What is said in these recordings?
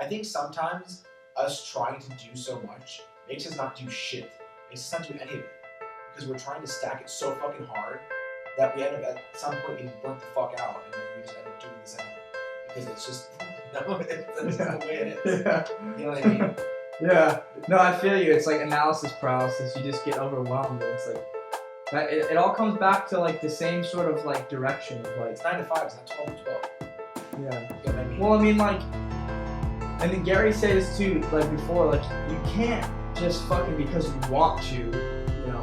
I think sometimes us trying to do so much makes us not do shit. Makes us not do any of it. Because we're trying to stack it so fucking hard that we end up at some point getting burnt the fuck out, and then we just end up doing this anyway. Because it's just, that's the way it is. Yeah. You know what I mean? Yeah. No, I feel you. It's like analysis paralysis. You just get overwhelmed. It's like, it all comes back to like the same sort of like direction of like. It's 9 to 5, it's not 12 to 12. Yeah. You know what I mean? Well, I mean, like, and then Gary said this too, like before, like, you can't just fucking because you want to, you know,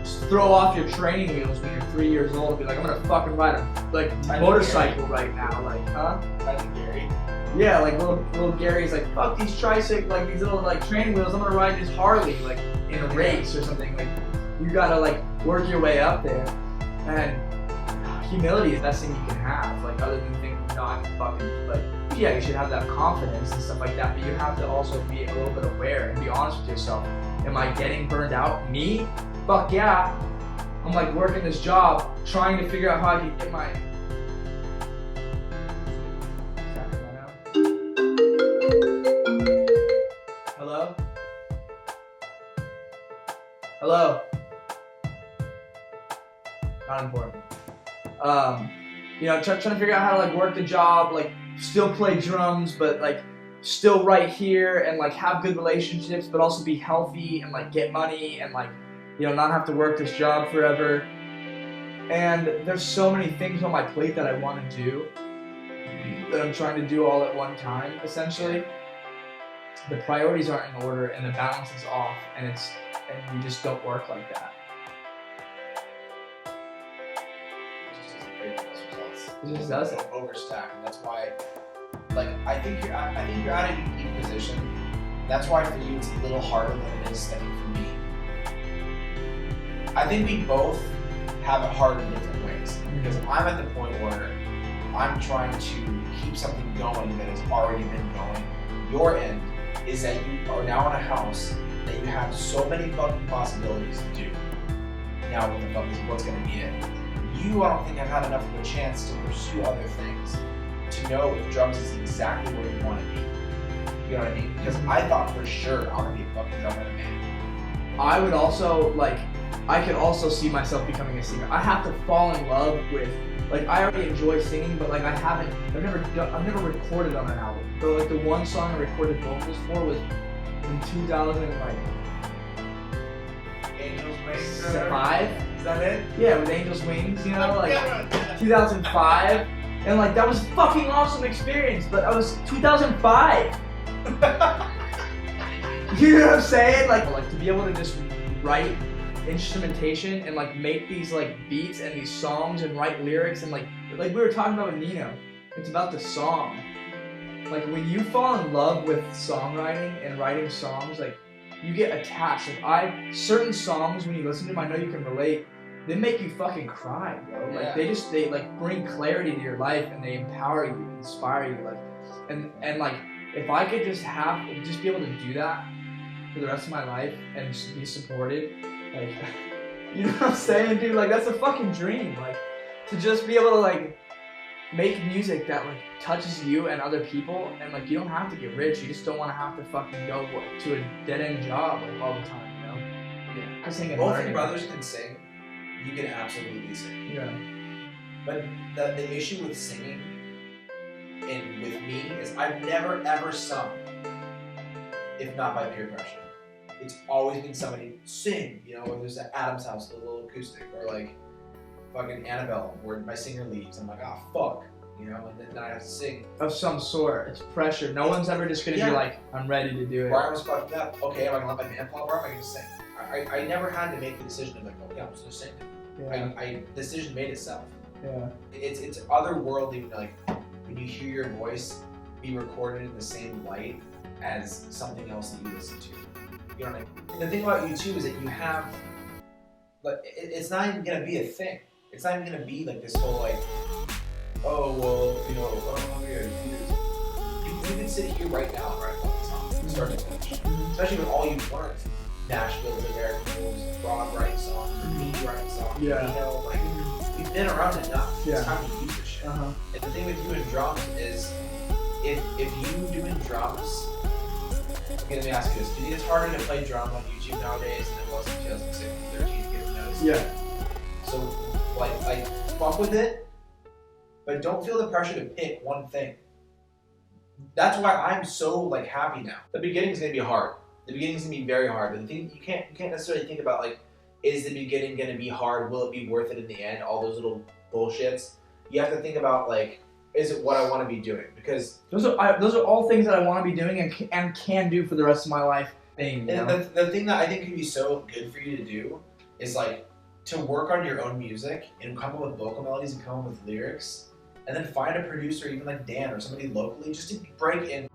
just throw off your training wheels when you're 3 years old and be like, I'm gonna fucking ride a like motorcycle right now, like, huh? I think Gary. Yeah, like little Gary's like, fuck these tricycle, like these little like training wheels, I'm gonna ride this Harley, like in a race or something. Like, you gotta like work your way up there, and humility is the best thing you can have. Like, other than thinking, no, I'm fucking like, yeah, you should have that confidence and stuff like that, but you have to also be a little bit aware and be honest with yourself. Am I getting burned out? Me? Fuck yeah. I'm like working this job, trying to figure out how I can get my. Hello? Hello? Not important. You know, trying to figure out how to like work the job, like still play drums, but like still right here and like have good relationships, but also be healthy and like get money and like, you know, not have to work this job forever. And there's so many things on my plate that I want to do that I'm trying to do all at one time, essentially. The priorities aren't in order and the balance is off, and you just don't work like that. It just doesn't. Overstack, and that's why, like, I think you're at a unique position. That's why for you it's a little harder than it is, I think, for me. I think we both have it hard in different ways. Because I'm at the point where I'm trying to keep something going that has already been going. Your end is that you are now in a house that you have so many fucking possibilities to do. Now what the fuck is what's gonna be it? You, I don't think, have had enough of a chance to pursue other things, to know if drums is exactly where you want to be. You know what I mean? Because I thought for sure I'm gonna be a fucking drummer in a band. I would also, like, I could also see myself becoming a singer. I have to fall in love with, like, I already enjoy singing, but like I've never recorded on an album. But like the one song I recorded vocals for was in 2005. Angels Wings. Is that it? Yeah, with Angels Wings, you know, like 2005, and like that was a fucking awesome experience. But I was 2005. You know what I'm saying? Like to be able to just write instrumentation and like make these like beats and these songs and write lyrics and like we were talking about with Nino, it's about the song. Like when you fall in love with songwriting and writing songs, like you get attached. Like certain songs when you listen to them, I know you can relate, they make you fucking cry, bro. Like they like bring clarity to your life and they empower you, inspire you, like and like if I could just be able to do that for the rest of my life and just be supported, like, you know what I'm saying, dude? Like, that's a fucking dream. Like, to just be able to, like, make music that, like, touches you and other people, and, like, you don't have to get rich. You just don't want to have to fucking go to a dead-end job, like, all the time, you know? Yeah. Just singing. Both your brothers can sing. You can absolutely sing. Yeah. But the issue with singing and with me is I've never, ever sung, if not by peer pressure. It's always been somebody sing, you know, whether it's at Adam's house, a little acoustic, or like fucking Annabelle, where my singer leaves. I'm like, oh fuck, you know, and then I have to sing. Of some sort. It's pressure. No one's ever just gonna be like, I'm ready to do it. Brian was fucking up. Okay, am I gonna let my band fall apart? Am I gonna sing? I never had to make the decision of like, okay, I'm just gonna sing. Yeah. The decision made itself. Yeah. It's otherworldly, like when you hear your voice be recorded in the same light as something else that you listen to. You know what I mean? And the thing about you too is that you have, like, it's not even gonna be a thing. It's not even gonna be like this whole like, oh well, you know, oh yeah, you can sit here right now and write a fucking song from start to finish. Especially with all you've learned. Nashville, American Rules, Broad writing songs, me writing songs. Yeah. You know, like, we've been around enough. Yeah. It's time to use this shit. Uh-huh. And the thing with you and drums is if you doing drums, okay, let me ask you this: do you think it's harder to play drum on YouTube nowadays than it was in 2006, 2013 to get noticed? Yeah. So like fuck with it, but don't feel the pressure to pick one thing. That's why I'm so like happy now. The beginning's gonna be hard. The beginning's gonna be very hard. But the thing you can't necessarily think about like, is the beginning gonna be hard? Will it be worth it in the end? All those little bullshits. You have to think about like, is it what I want to be doing? Because those are all things that I want to be doing and can do for the rest of my life. And the thing that I think can be so good for you to do is like to work on your own music and come up with vocal melodies and come up with lyrics, and then find a producer, even like Dan or somebody locally, just to break in.